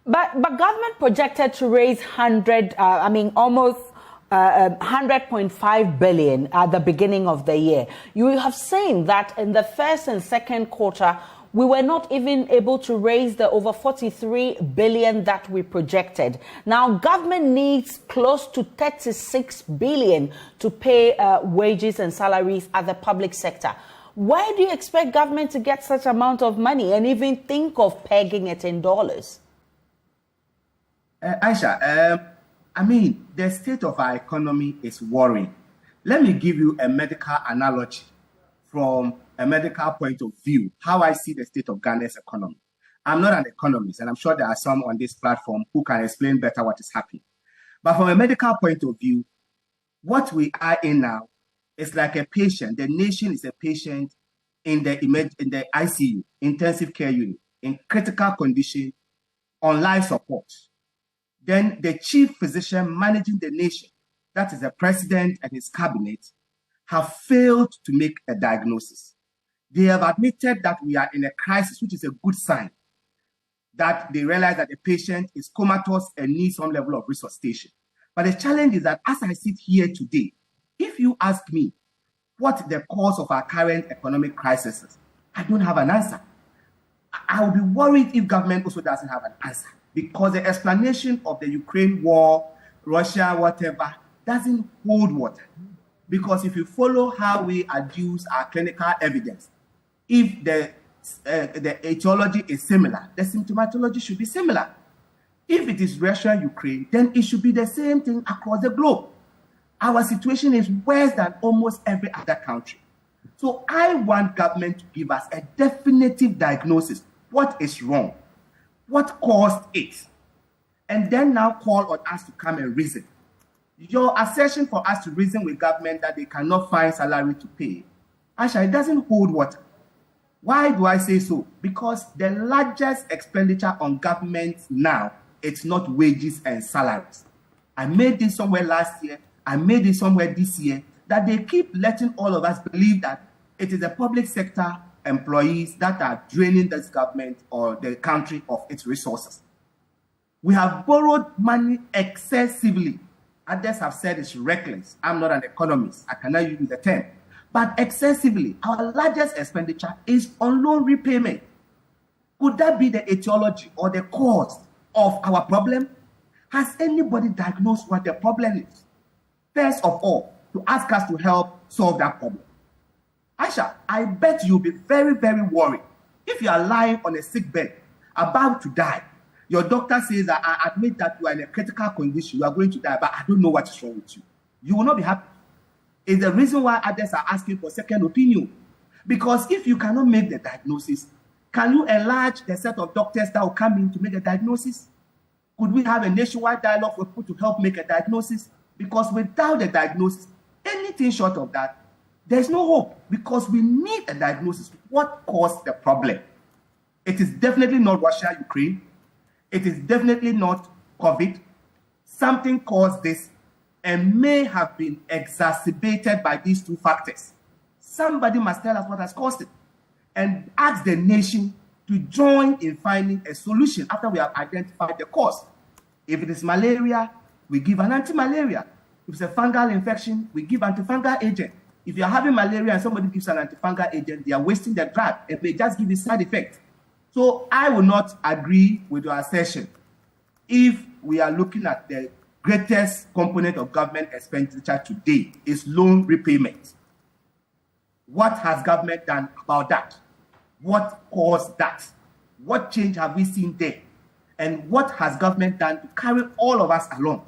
But government projected to raise almost 100.5 billion at the beginning of the year. You have seen that in the first and second quarter, we were not even able to raise the over 43 billion that we projected. Now, government needs close to 36 billion to pay wages and salaries at the public sector. Where do you expect government to get such amount of money and even think of pegging it in dollars? Aisha, the state of our economy is worrying. Let me give you a medical analogy from a medical point of view, how I see the state of Ghana's economy. I'm not an economist, and I'm sure there are some on this platform who can explain better what is happening. But from a medical point of view, what we are in now is like a patient. The nation is a patient in the ICU, intensive care unit, in critical condition, on life support. Then the chief physician managing the nation, that is the president and his cabinet, have failed to make a diagnosis. They have admitted that we are in a crisis, which is a good sign, that they realize that the patient is comatose and needs some level of resuscitation. But the challenge is that as I sit here today, if you ask me what the cause of our current economic crisis is, I don't have an answer. I will be worried if government also doesn't have an answer, because the explanation of the Ukraine war, Russia, whatever, doesn't hold water. Because if you follow how we adduce our clinical evidence, if the etiology is similar, the symptomatology should be similar. If it is Russia, Ukraine, then it should be the same thing across the globe. Our situation is worse than almost every other country. So I want government to give us a definitive diagnosis. What is wrong? What caused it? And then now call on us to come and reason. Your assertion for us to reason with government that they cannot find salary to pay, Asha, it doesn't hold water. Why do I say so? Because the largest expenditure on government now, it's not wages and salaries. I made this somewhere last year, I made it somewhere this year, that they keep letting all of us believe that it is the public sector employees that are draining this government or the country of its resources. We have borrowed money excessively. Others have said it's reckless. I'm not an economist. I cannot use the term. But excessively, our largest expenditure is on loan repayment. Could that be the etiology or the cause of our problem? Has anybody diagnosed what the problem is? First of all, to ask us to help solve that problem. Aisha, I bet you'll be very, very worried if you are lying on a sick bed, about to die. Your doctor says that I admit that you are in a critical condition, you are going to die, but I don't know what is wrong with you. You will not be happy. It's the reason why others are asking for second opinion. Because if you cannot make the diagnosis, can you enlarge the set of doctors that will come in to make a diagnosis? Could we have a nationwide dialogue for people to help make a diagnosis? Because without the diagnosis, anything short of that, there's no hope, because we need a diagnosis. What caused the problem? It is definitely not Russia, Ukraine. It is definitely not COVID. Something caused this and may have been exacerbated by these two factors. Somebody must tell us what has caused it and ask the nation to join in finding a solution after we have identified the cause. If it is malaria, we give an anti-malaria. If it's a fungal infection, we give antifungal agent. If you're having malaria and somebody gives an antifungal agent, they are wasting the drug and they just give a side effect. So I will not agree with your assertion if we are looking at the greatest component of government expenditure today is loan repayment. What has government done about that? What caused that? What change have we seen there? And what has government done to carry all of us along?